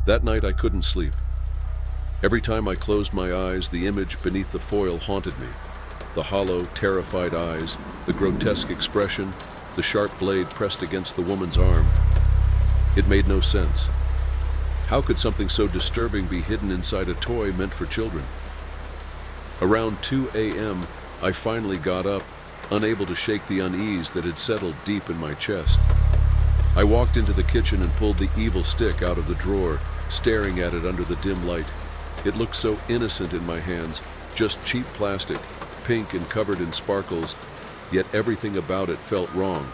That night I couldn't sleep. Every time I closed my eyes, the image beneath the foil haunted me. The hollow, terrified eyes, the grotesque expression, the sharp blade pressed against the woman's arm. It made no sense. How could something so disturbing be hidden inside a toy meant for children? Around 2 a.m., I finally got up, unable to shake the unease that had settled deep in my chest. I walked into the kitchen and pulled the evil stick out of the drawer, staring at it under the dim light. It looked so innocent in my hands, just cheap plastic, pink and covered in sparkles, yet everything about it felt wrong.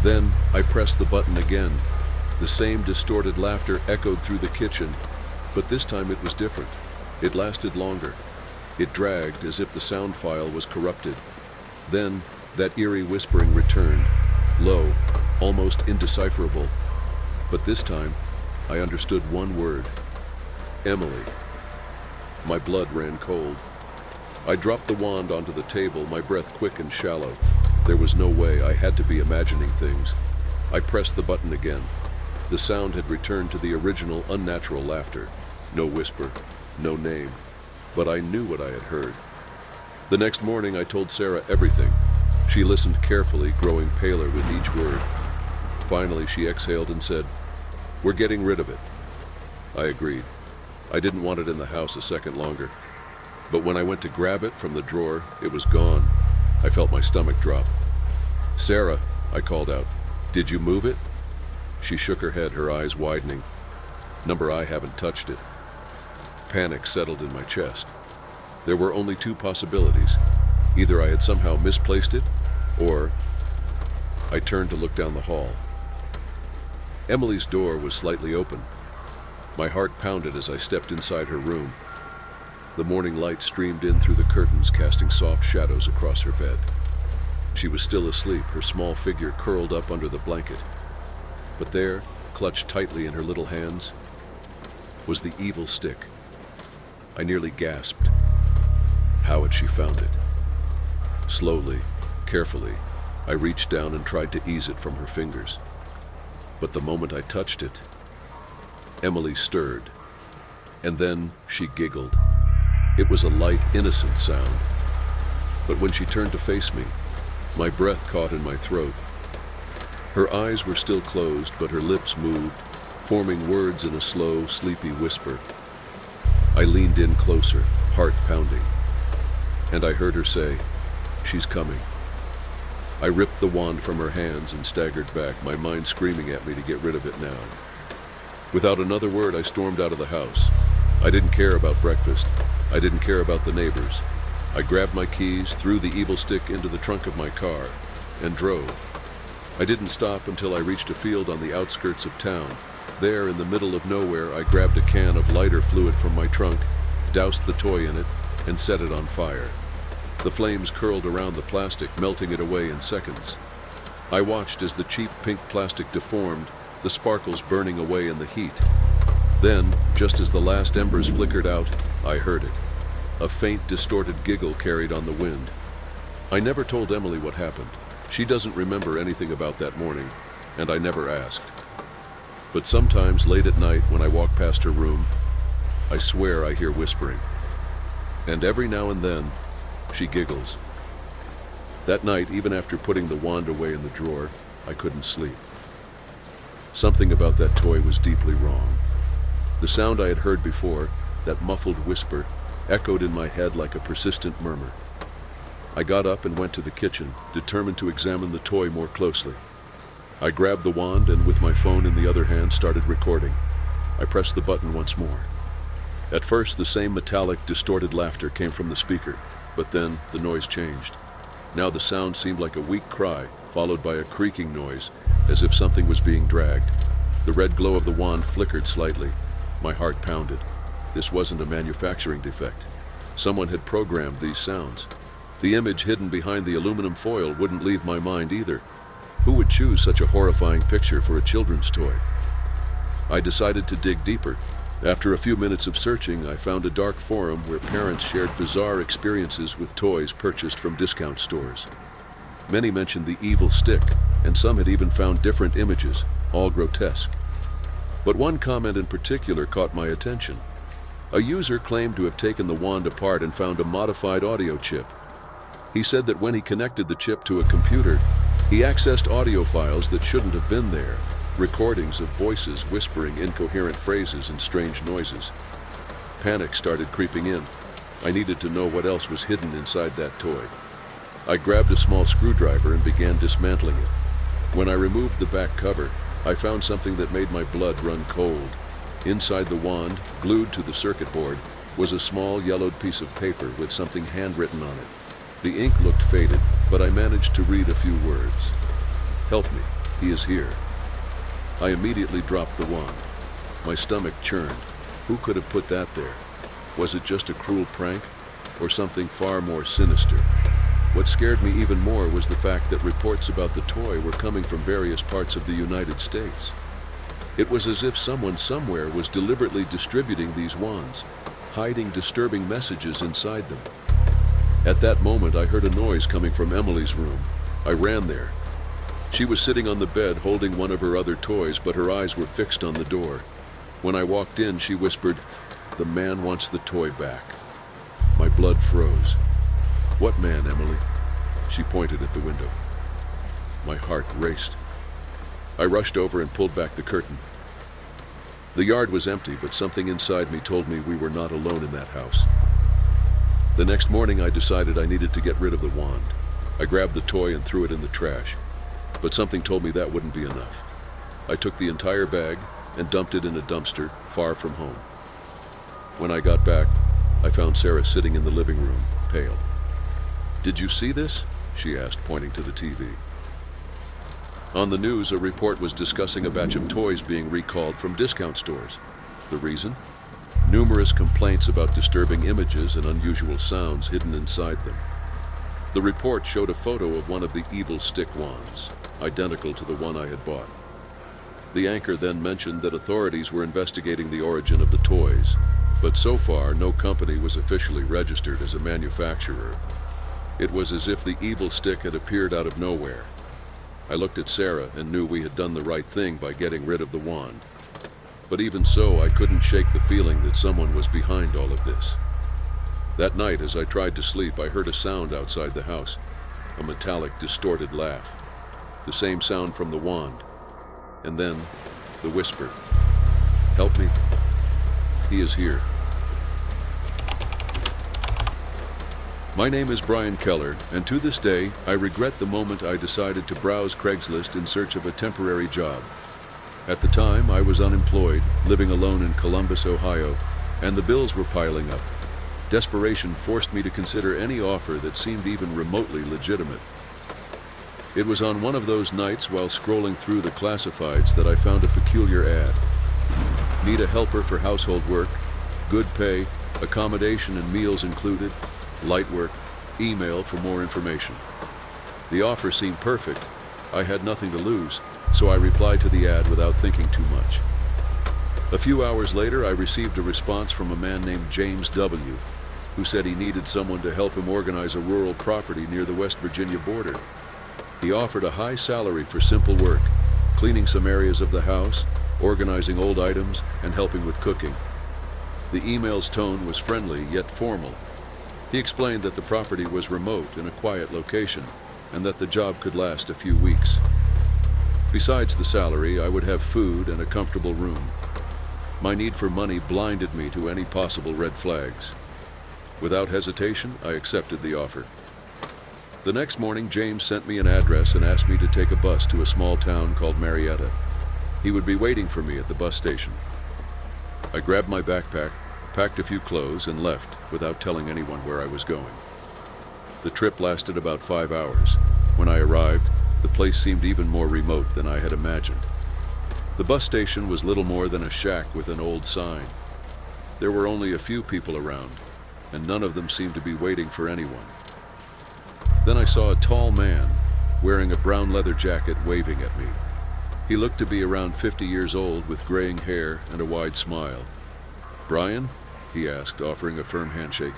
Then I pressed the button again. The same distorted laughter echoed through the kitchen, but this time it was different. It lasted longer. It dragged as if the sound file was corrupted. Then that eerie whispering returned, low, almost indecipherable. But this time, I understood one word: Emily. My blood ran cold. I dropped the wand onto the table, my breath quick and shallow. There was no way. I had to be imagining things. I pressed the button again. The sound had returned to the original unnatural laughter. No whisper, no name. But I knew what I had heard. The next morning, I told Sarah everything. She listened carefully, growing paler with each word. Finally, she exhaled and said, "We're getting rid of it." I agreed. I didn't want it in the house a second longer. But when I went to grab it from the drawer, it was gone. I felt my stomach drop. "Sarah," I called out, "did you move it?" She shook her head, her eyes widening. "Number, I haven't touched it." Panic settled in my chest. There were only two possibilities. Either I had somehow misplaced it, or I turned to look down the hall. Emily's door was slightly open. My heart pounded as I stepped inside her room. The morning light streamed in through the curtains, casting soft shadows across her bed. She was still asleep, her small figure curled up under the blanket. But there, clutched tightly in her little hands, was the evil stick. I nearly gasped. How had she found it? Slowly, carefully, I reached down and tried to ease it from her fingers. But the moment I touched it, Emily stirred, and then she giggled. It was a light, innocent sound. But when she turned to face me, my breath caught in my throat. Her eyes were still closed, but her lips moved, forming words in a slow, sleepy whisper. I leaned in closer, heart pounding, and I heard her say, "She's coming." I ripped the wand from her hands and staggered back, my mind screaming at me to get rid of it now. Without another word, I stormed out of the house. I didn't care about breakfast. I didn't care about the neighbors. I grabbed my keys, threw the evil stick into the trunk of my car, and drove. I didn't stop until I reached a field on the outskirts of town. There, in the middle of nowhere, I grabbed a can of lighter fluid from my trunk, doused the toy in it, and set it on fire. The flames curled around the plastic, melting it away in seconds. I watched as the cheap pink plastic deformed, the sparkles burning away in the heat. Then, just as the last embers flickered out, I heard it. A faint, distorted giggle carried on the wind. I never told Emily what happened. She doesn't remember anything about that morning, and I never asked. But sometimes, late at night, when I walk past her room, I swear I hear whispering. And every now and then, she giggles. That night, even after putting the wand away in the drawer, I couldn't sleep. Something about that toy was deeply wrong. The sound I had heard before, that muffled whisper, echoed in my head like a persistent murmur. I got up and went to the kitchen, determined to examine the toy more closely. I grabbed the wand and, with my phone in the other hand, started recording. I pressed the button once more. At first, the same metallic, distorted laughter came from the speaker, but then the noise changed. Now the sound seemed like a weak cry, followed by a creaking noise, as if something was being dragged. The red glow of the wand flickered slightly. My heart pounded. This wasn't a manufacturing defect. Someone had programmed these sounds. The image hidden behind the aluminum foil wouldn't leave my mind either. Who would choose such a horrifying picture for a children's toy? I decided to dig deeper. After a few minutes of searching, I found a dark forum where parents shared bizarre experiences with toys purchased from discount stores. Many mentioned the evil stick, and some had even found different images, all grotesque. But one comment in particular caught my attention. A user claimed to have taken the wand apart and found a modified audio chip. He said that when he connected the chip to a computer, he accessed audio files that shouldn't have been there, recordings of voices whispering incoherent phrases and strange noises. Panic started creeping in. I needed to know what else was hidden inside that toy. I grabbed a small screwdriver and began dismantling it. When I removed the back cover, I found something that made my blood run cold. Inside the wand, glued to the circuit board, was a small yellowed piece of paper with something handwritten on it. The ink looked faded, but I managed to read a few words. "Help me, he is here." I immediately dropped the wand. My stomach churned. Who could have put that there? Was it just a cruel prank, or something far more sinister? What scared me even more was the fact that reports about the toy were coming from various parts of the United States. It was as if someone somewhere was deliberately distributing these wands, hiding disturbing messages inside them. At that moment, I heard a noise coming from Emily's room. I ran there. She was sitting on the bed holding one of her other toys, but her eyes were fixed on the door. When I walked in, she whispered, "The man wants the toy back." My blood froze. "What man, Emily?" She pointed at the window. My heart raced. I rushed over and pulled back the curtain. The yard was empty, but something inside me told me we were not alone in that house. The next morning, I decided I needed to get rid of the wand. I grabbed the toy and threw it in the trash, but something told me that wouldn't be enough. I took the entire bag and dumped it in a dumpster far from home. When I got back, I found Sarah sitting in the living room, pale. "Did you see this?" she asked, pointing to the TV. On the news, a report was discussing a batch of toys being recalled from discount stores. The reason? Numerous complaints about disturbing images and unusual sounds hidden inside them. The report showed a photo of one of the evil stick wands, identical to the one I had bought. The anchor then mentioned that authorities were investigating the origin of the toys, but so far no company was officially registered as a manufacturer. It was as if the evil stick had appeared out of nowhere. I looked at Sarah and knew we had done the right thing by getting rid of the wand. But even so, I couldn't shake the feeling that someone was behind all of this. That night, as I tried to sleep, I heard a sound outside the house, a metallic, distorted laugh. The same sound from the wand. And then, the whisper, "Help me, he is here." My name is Brian Keller, and to this day, I regret the moment I decided to browse Craigslist in search of a temporary job. At the time, I was unemployed, living alone in Columbus, Ohio, and the bills were piling up. Desperation forced me to consider any offer that seemed even remotely legitimate. It was on one of those nights while scrolling through the classifieds that I found a peculiar ad. Need a helper for household work, good pay, accommodation and meals included, light work, email for more information. The offer seemed perfect. I had nothing to lose, so I replied to the ad without thinking too much. A few hours later, I received a response from a man named James W., who said he needed someone to help him organize a rural property near the West Virginia border. He offered a high salary for simple work, cleaning some areas of the house, organizing old items, and helping with cooking. The email's tone was friendly yet formal. He explained that the property was remote in a quiet location, and that the job could last a few weeks. Besides the salary, I would have food and a comfortable room. My need for money blinded me to any possible red flags. Without hesitation, I accepted the offer. The next morning, James sent me an address and asked me to take a bus to a small town called Marietta. He would be waiting for me at the bus station. I grabbed my backpack, packed a few clothes, and left without telling anyone where I was going. The trip lasted about 5 hours. When I arrived, the place seemed even more remote than I had imagined. The bus station was little more than a shack with an old sign. There were only a few people around, and none of them seemed to be waiting for anyone. Then I saw a tall man wearing a brown leather jacket waving at me. He looked to be around 50 years old with graying hair and a wide smile. "Brian?" he asked, offering a firm handshake.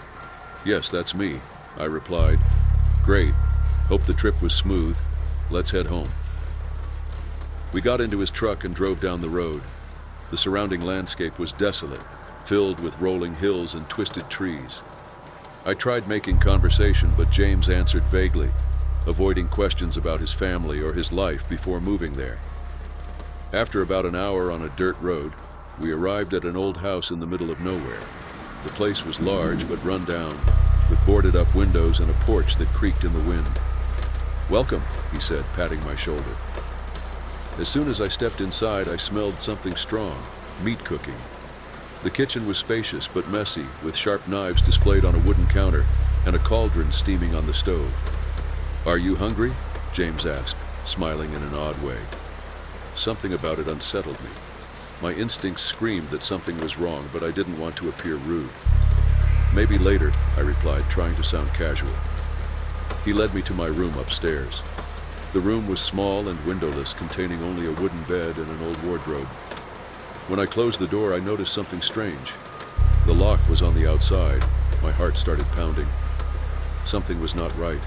"Yes, that's me," I replied. "Great. Hope the trip was smooth. Let's head home." We got into his truck and drove down the road. The surrounding landscape was desolate, filled with rolling hills and twisted trees. I tried making conversation, but James answered vaguely, avoiding questions about his family or his life before moving there. After about an hour on a dirt road, we arrived at an old house in the middle of nowhere. The place was large but run down, with boarded-up windows and a porch that creaked in the wind. "Welcome," he said, patting my shoulder. As soon as I stepped inside, I smelled something strong, meat cooking. The kitchen was spacious but messy, with sharp knives displayed on a wooden counter and a cauldron steaming on the stove. "Are you hungry?" James asked, smiling in an odd way. Something about it unsettled me. My instincts screamed that something was wrong, but I didn't want to appear rude. "Maybe later," I replied, trying to sound casual. He led me to my room upstairs. The room was small and windowless, containing only a wooden bed and an old wardrobe. When I closed the door, I noticed something strange. The lock was on the outside. My heart started pounding. Something was not right.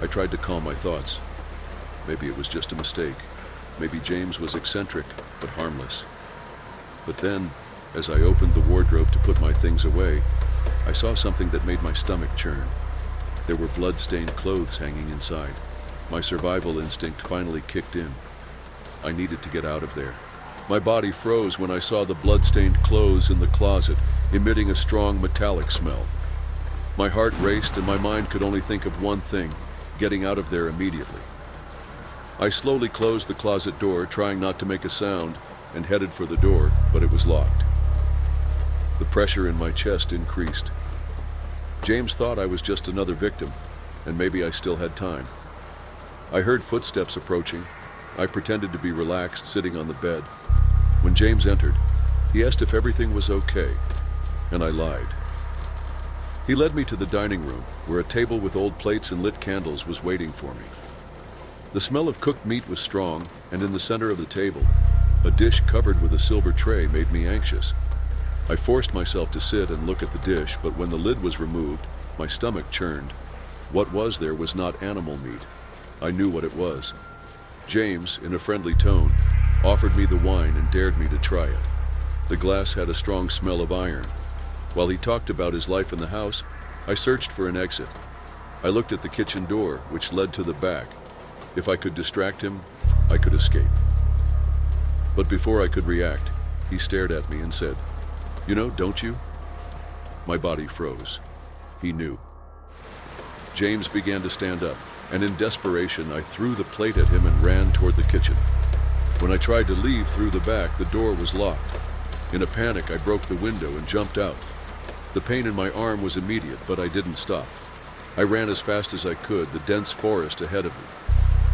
I tried to calm my thoughts. Maybe it was just a mistake. Maybe James was eccentric, but harmless. But then, as I opened the wardrobe to put my things away, I saw something that made my stomach churn. There were blood-stained clothes hanging inside. My survival instinct finally kicked in. I needed to get out of there. My body froze when I saw the blood-stained clothes in the closet, emitting a strong metallic smell. My heart raced and my mind could only think of one thing: getting out of there immediately. I slowly closed the closet door, trying not to make a sound, and headed for the door, but it was locked. The pressure in my chest increased. James thought I was just another victim, and maybe I still had time. I heard footsteps approaching. I pretended to be relaxed, sitting on the bed. When James entered, he asked if everything was okay, and I lied. He led me to the dining room, where a table with old plates and lit candles was waiting for me. The smell of cooked meat was strong, and in the center of the table, a dish covered with a silver tray made me anxious. I forced myself to sit and look at the dish, but when the lid was removed, my stomach churned. What was there was not animal meat. I knew what it was. James, in a friendly tone, offered me the wine and dared me to try it. The glass had a strong smell of iron. While he talked about his life in the house, I searched for an exit. I looked at the kitchen door, which led to the back. If I could distract him, I could escape. But before I could react, he stared at me and said, "You know, don't you?" My body froze. He knew. James began to stand up, and in desperation, I threw the plate at him and ran toward the kitchen. When I tried to leave through the back, the door was locked. In a panic, I broke the window and jumped out. The pain in my arm was immediate, but I didn't stop. I ran as fast as I could, the dense forest ahead of me.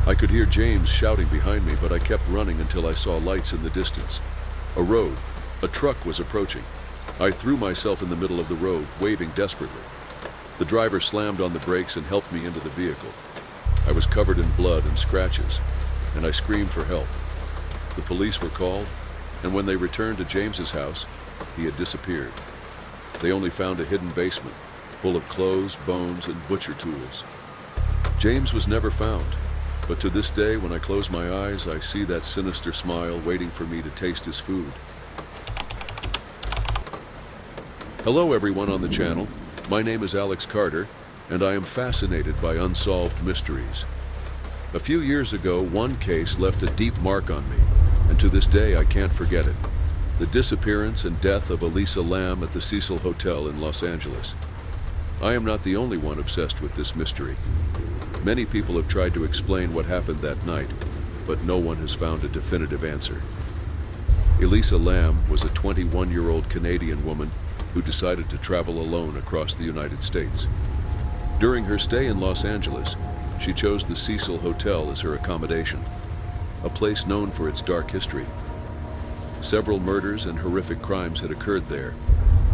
I could hear James shouting behind me, but I kept running until I saw lights in the distance. A truck was approaching. I threw myself in the middle of the road, waving desperately. The driver slammed on the brakes and helped me into the vehicle. I was covered in blood and scratches, and I screamed for help. The police were called, and when they returned to James's house, he had disappeared. They only found a hidden basement, full of clothes, bones, and butcher tools. James was never found, but to this day, when I close my eyes, I see that sinister smile waiting for me to taste his food. Hello everyone on the channel. My name is Alex Carter, and I am fascinated by unsolved mysteries. A few years ago, one case left a deep mark on me, and to this day I can't forget it. The disappearance and death of Elisa Lam at the Cecil Hotel in Los Angeles. I am not the only one obsessed with this mystery. Many people have tried to explain what happened that night, but no one has found a definitive answer. Elisa Lam was a 21-year-old Canadian woman who decided to travel alone across the United States. During her stay in Los Angeles, she chose the Cecil Hotel as her accommodation, a place known for its dark history. Several murders and horrific crimes had occurred there,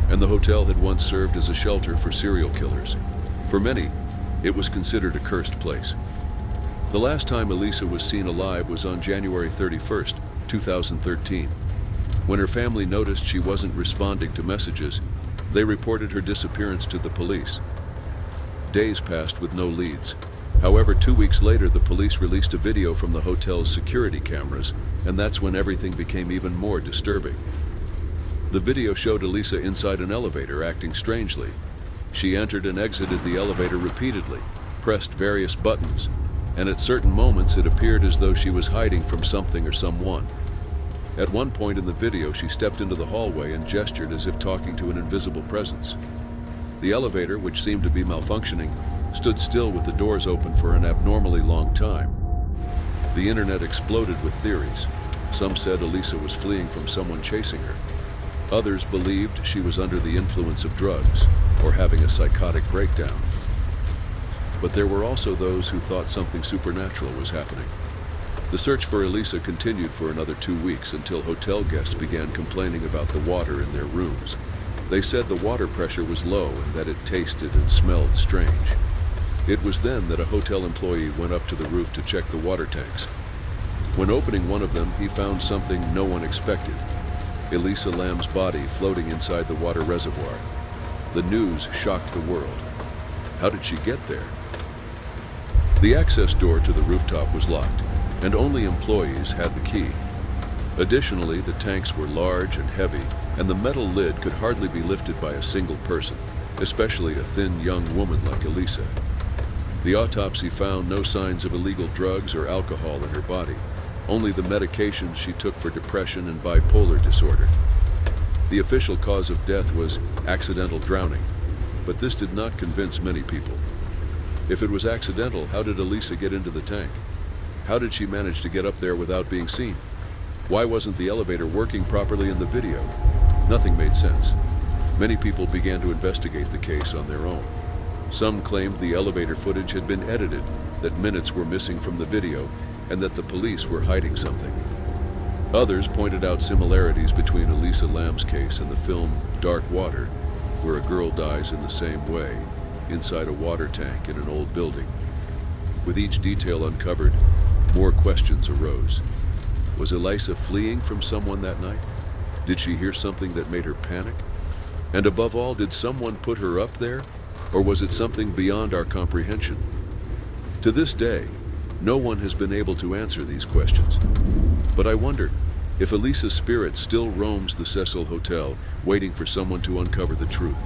and the hotel had once served as a shelter for serial killers. For many, it was considered a cursed place. The last time Elisa was seen alive was on January 31st, 2013. When her family noticed she wasn't responding to messages, they reported her disappearance to the police. Days passed with no leads. However, 2 weeks later, the police released a video from the hotel's security cameras, and that's when everything became even more disturbing. The video showed Elisa inside an elevator acting strangely. She entered and exited the elevator repeatedly, pressed various buttons, and at certain moments it appeared as though she was hiding from something or someone. At one point in the video, she stepped into the hallway and gestured as if talking to an invisible presence. The elevator, which seemed to be malfunctioning, stood still with the doors open for an abnormally long time. The internet exploded with theories. Some said Elisa was fleeing from someone chasing her. Others believed she was under the influence of drugs or having a psychotic breakdown. But there were also those who thought something supernatural was happening. The search for Elisa continued for another 2 weeks until hotel guests began complaining about the water in their rooms. They said the water pressure was low and that it tasted and smelled strange. It was then that a hotel employee went up to the roof to check the water tanks. When opening one of them, he found something no one expected: Elisa Lam's body floating inside the water reservoir. The news shocked the world. How did she get there? The access door to the rooftop was locked, and only employees had the key. Additionally, the tanks were large and heavy, and the metal lid could hardly be lifted by a single person, especially a thin young woman like Elisa. The autopsy found no signs of illegal drugs or alcohol in her body, only the medications she took for depression and bipolar disorder. The official cause of death was accidental drowning, but this did not convince many people. If it was accidental, how did Elisa get into the tank? How did she manage to get up there without being seen? Why wasn't the elevator working properly in the video? Nothing made sense. Many people began to investigate the case on their own. Some claimed the elevator footage had been edited, that minutes were missing from the video, and that the police were hiding something. Others pointed out similarities between Elisa Lam's case and the film Dark Water, where a girl dies in the same way, inside a water tank in an old building. With each detail uncovered, more questions arose. Was Elisa fleeing from someone that night? Did she hear something that made her panic? And above all, did someone put her up there? Or was it something beyond our comprehension? To this day, no one has been able to answer these questions. But I wonder if Elisa's spirit still roams the Cecil Hotel, waiting for someone to uncover the truth.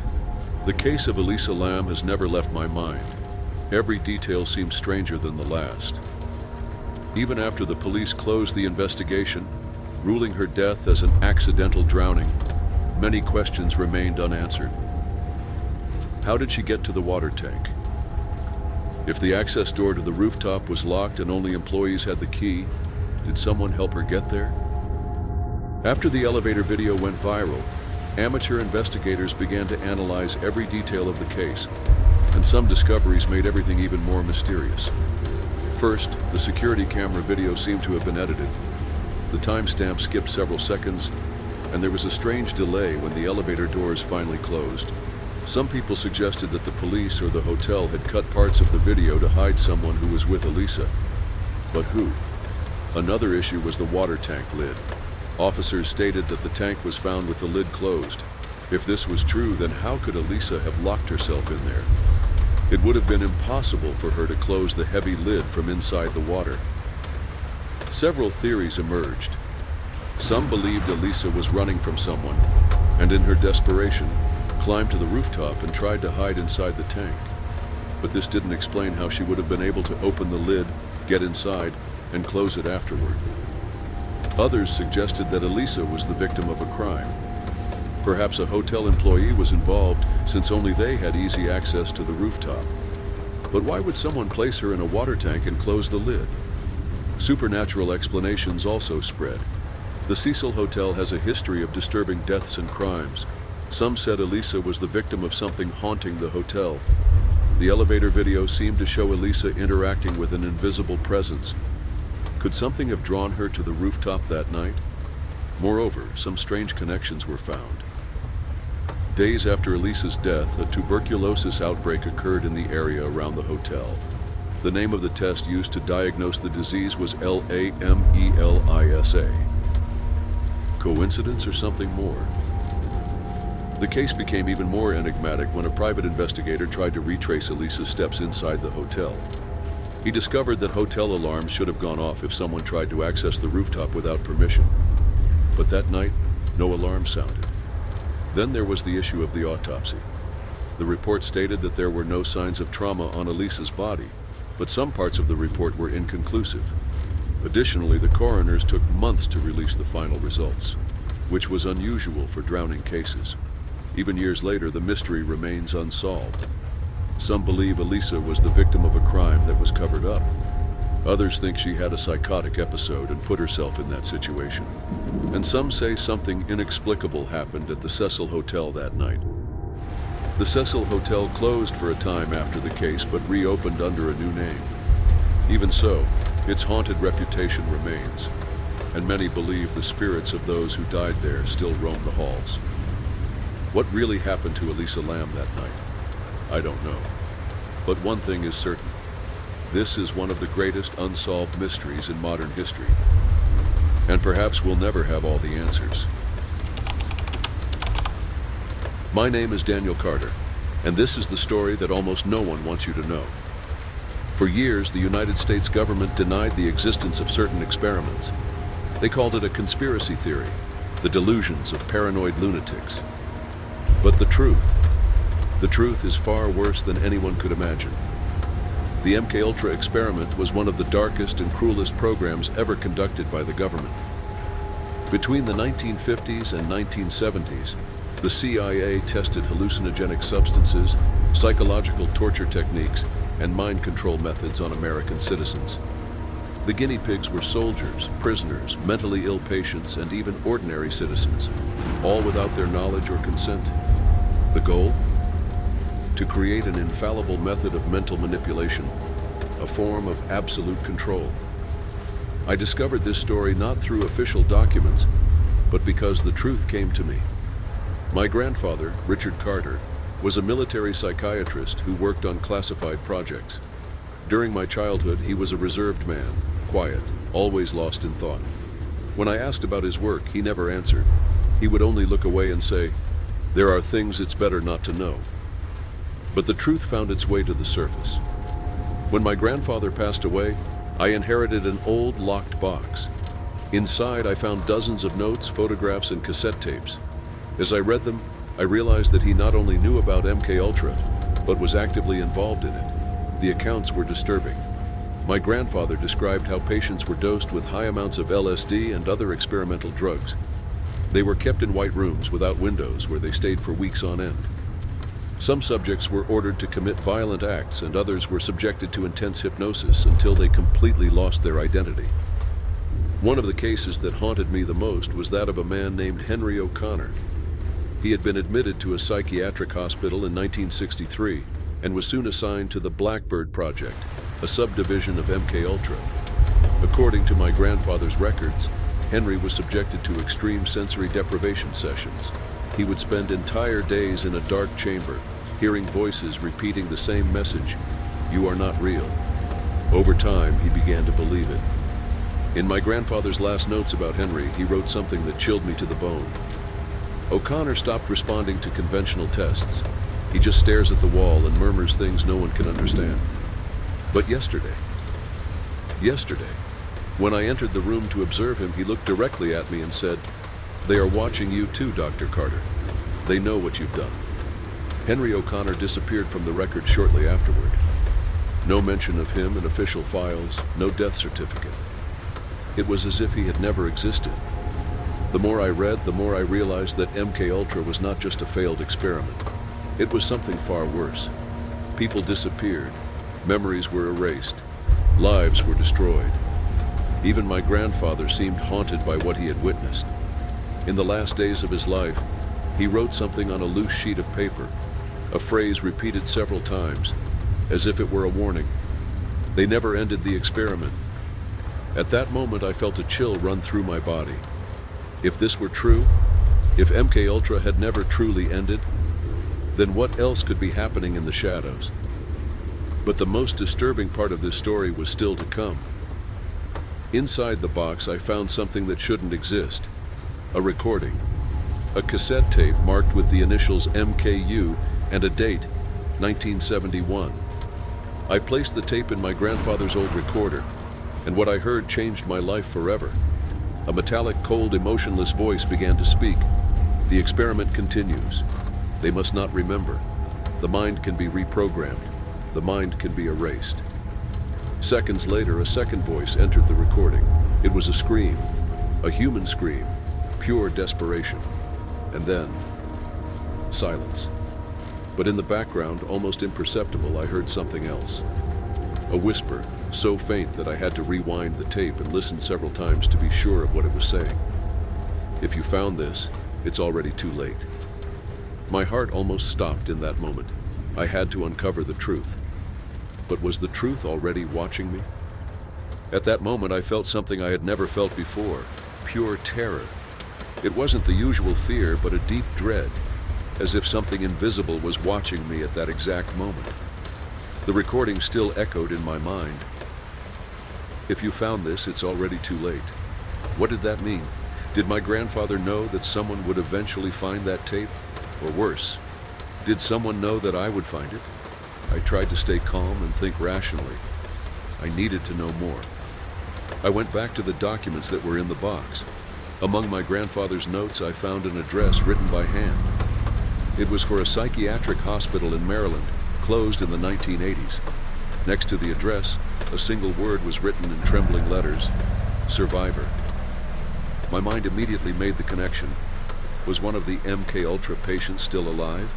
The case of Elisa Lam has never left my mind. Every detail seems stranger than the last. Even after the police closed the investigation, ruling her death as an accidental drowning, many questions remained unanswered. How did she get to the water tank? If the access door to the rooftop was locked and only employees had the key, did someone help her get there? After the elevator video went viral, amateur investigators began to analyze every detail of the case, and some discoveries made everything even more mysterious. First, the security camera video seemed to have been edited. The timestamp skipped several seconds, and there was a strange delay when the elevator doors finally closed. Some people suggested that the police or the hotel had cut parts of the video to hide someone who was with Elisa. But who? Another issue was the water tank lid. Officers stated that the tank was found with the lid closed. If this was true, then how could Elisa have locked herself in there? It would have been impossible for her to close the heavy lid from inside the water. Several theories emerged. Some believed Elisa was running from someone, and in her desperation, climbed to the rooftop and tried to hide inside the tank. But this didn't explain how she would have been able to open the lid, get inside, and close it afterward. Others suggested that Elisa was the victim of a crime. Perhaps a hotel employee was involved, since only they had easy access to the rooftop. But why would someone place her in a water tank and close the lid? Supernatural explanations also spread. The Cecil Hotel has a history of disturbing deaths and crimes. Some said Elisa was the victim of something haunting the hotel. The elevator video seemed to show Elisa interacting with an invisible presence. Could something have drawn her to the rooftop that night? Moreover, some strange connections were found. Days after Elisa's death, a tuberculosis outbreak occurred in the area around the hotel. The name of the test used to diagnose the disease was LAMELISA. Coincidence or something more? The case became even more enigmatic when a private investigator tried to retrace Elisa's steps inside the hotel. He discovered that hotel alarms should have gone off if someone tried to access the rooftop without permission. But that night, no alarm sounded. Then there was the issue of the autopsy. The report stated that there were no signs of trauma on Elisa's body, but some parts of the report were inconclusive. Additionally, the coroners took months to release the final results, which was unusual for drowning cases. Even years later, the mystery remains unsolved. Some believe Elisa was the victim of a crime that was covered up. Others think she had a psychotic episode and put herself in that situation. And some say something inexplicable happened at the Cecil Hotel that night. The Cecil Hotel closed for a time after the case, but reopened under a new name. Even so, its haunted reputation remains, and many believe the spirits of those who died there still roam the halls. What really happened to Elisa Lam that night? I don't know. But one thing is certain. This is one of the greatest unsolved mysteries in modern history. And perhaps we'll never have all the answers. My name is Daniel Carter, and this is the story that almost no one wants you to know. For years, the United States government denied the existence of certain experiments. They called it a conspiracy theory, the delusions of paranoid lunatics. But the truth is far worse than anyone could imagine. The MKUltra experiment was one of the darkest and cruelest programs ever conducted by the government. Between the 1950s and 1970s, the CIA tested hallucinogenic substances, psychological torture techniques, and mind control methods on American citizens. The guinea pigs were soldiers, prisoners, mentally ill patients, and even ordinary citizens, all without their knowledge or consent. The goal? To create an infallible method of mental manipulation, a form of absolute control. I discovered this story not through official documents, but because the truth came to me. My grandfather, Richard Carter, was a military psychiatrist who worked on classified projects. During my childhood, he was a reserved man, quiet, always lost in thought. When I asked about his work, he never answered. He would only look away and say, "There are things it's better not to know." But the truth found its way to the surface. When my grandfather passed away, I inherited an old locked box. Inside, I found dozens of notes, photographs, and cassette tapes. As I read them, I realized that he not only knew about MKUltra, but was actively involved in it. The accounts were disturbing. My grandfather described how patients were dosed with high amounts of LSD and other experimental drugs. They were kept in white rooms without windows where they stayed for weeks on end. Some subjects were ordered to commit violent acts, and others were subjected to intense hypnosis until they completely lost their identity. One of the cases that haunted me the most was that of a man named Henry O'Connor. He had been admitted to a psychiatric hospital in 1963 and was soon assigned to the Blackbird Project, a subdivision of MKUltra. According to my grandfather's records, Henry was subjected to extreme sensory deprivation sessions. He would spend entire days in a dark chamber, hearing voices repeating the same message, "You are not real." Over time, he began to believe it. In my grandfather's last notes about Henry, he wrote something that chilled me to the bone. O'Connor stopped responding to conventional tests. He just stares at the wall and murmurs things no one can understand. But yesterday, when I entered the room to observe him, he looked directly at me and said, "They are watching you too, Dr. Carter. They know what you've done." Henry O'Connor disappeared from the record shortly afterward. No mention of him in official files, no death certificate. It was as if he had never existed. The more I read, the more I realized that MKUltra was not just a failed experiment. It was something far worse. People disappeared, memories were erased, lives were destroyed. Even my grandfather seemed haunted by what he had witnessed. In the last days of his life, he wrote something on a loose sheet of paper, a phrase repeated several times, as if it were a warning. They never ended the experiment. At that moment, I felt a chill run through my body. If this were true, if MKUltra had never truly ended, then what else could be happening in the shadows? But the most disturbing part of this story was still to come. Inside the box, I found something that shouldn't exist. A recording. A cassette tape marked with the initials MKU and a date, 1971. I placed the tape in my grandfather's old recorder, and what I heard changed my life forever. A metallic, cold, emotionless voice began to speak. The experiment continues. They must not remember. The mind can be reprogrammed. The mind can be erased. Seconds later, a second voice entered the recording. It was a scream, a human scream, pure desperation. And then, silence. But in the background, almost imperceptible, I heard something else. A whisper, so faint that I had to rewind the tape and listen several times to be sure of what it was saying. If you found this, it's already too late. My heart almost stopped in that moment. I had to uncover the truth. But was the truth already watching me? At that moment, I felt something I had never felt before, pure terror. It wasn't the usual fear, but a deep dread, as if something invisible was watching me at that exact moment. The recording still echoed in my mind. If you found this, it's already too late. What did that mean? Did my grandfather know that someone would eventually find that tape? Or worse, did someone know that I would find it? I tried to stay calm and think rationally. I needed to know more. I went back to the documents that were in the box. Among my grandfather's notes, I found an address written by hand. It was for a psychiatric hospital in Maryland, closed in the 1980s. Next to the address, a single word was written in trembling letters: survivor. My mind immediately made the connection. Was one of the MK Ultra patients still alive?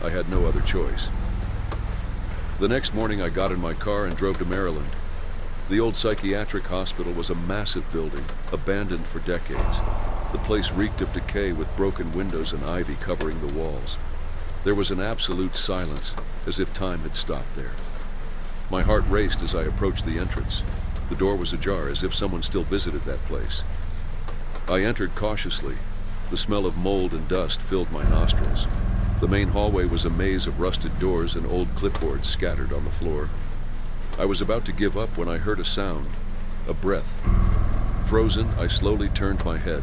I had no other choice. The next morning, I got in my car and drove to Maryland. The old psychiatric hospital was a massive building, abandoned for decades. The place reeked of decay with broken windows and ivy covering the walls. There was an absolute silence, as if time had stopped there. My heart raced as I approached the entrance. The door was ajar, as if someone still visited that place. I entered cautiously. The smell of mold and dust filled my nostrils. The main hallway was a maze of rusted doors and old clipboards scattered on the floor. I was about to give up when I heard a sound, a breath. Frozen, I slowly turned my head.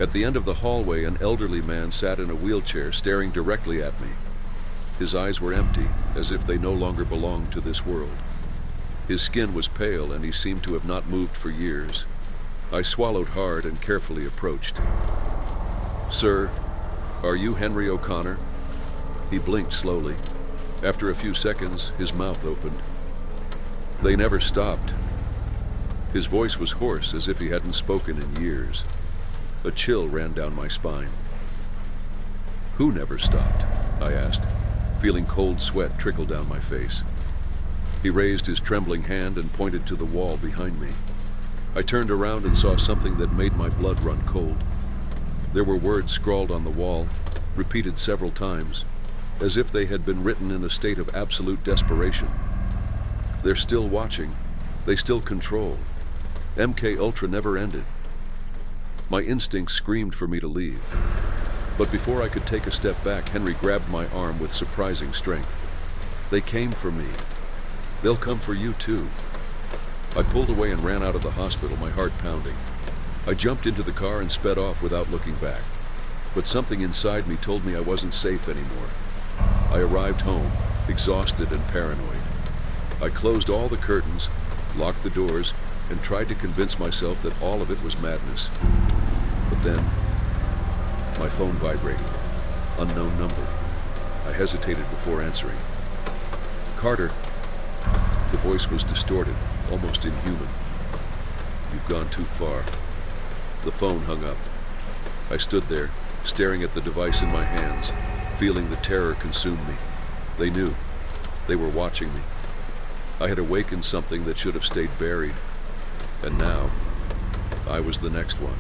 At the end of the hallway, an elderly man sat in a wheelchair, staring directly at me. His eyes were empty, as if they no longer belonged to this world. His skin was pale, and he seemed to have not moved for years. I swallowed hard and carefully approached. "Sir, are you Henry O'Connor?" He blinked slowly. After a few seconds, his mouth opened. They never stopped. His voice was hoarse, as if he hadn't spoken in years. A chill ran down my spine. "Who never stopped?" I asked, feeling cold sweat trickle down my face. He raised his trembling hand and pointed to the wall behind me. I turned around and saw something that made my blood run cold. There were words scrawled on the wall, repeated several times, as if they had been written in a state of absolute desperation. They're still watching. They still control. MK Ultra never ended. My instincts screamed for me to leave. But before I could take a step back, Henry grabbed my arm with surprising strength. "They came for me. They'll come for you too." I pulled away and ran out of the hospital, my heart pounding. I jumped into the car and sped off without looking back. But something inside me told me I wasn't safe anymore. I arrived home, exhausted and paranoid. I closed all the curtains, locked the doors, and tried to convince myself that all of it was madness. But then, my phone vibrated. Unknown number. I hesitated before answering. "Carter." The voice was distorted, almost inhuman. "You've gone too far." The phone hung up. I stood there, staring at the device in my hands, feeling the terror consume me. They knew. They were watching me. I had awakened something that should have stayed buried. And now, I was the next one.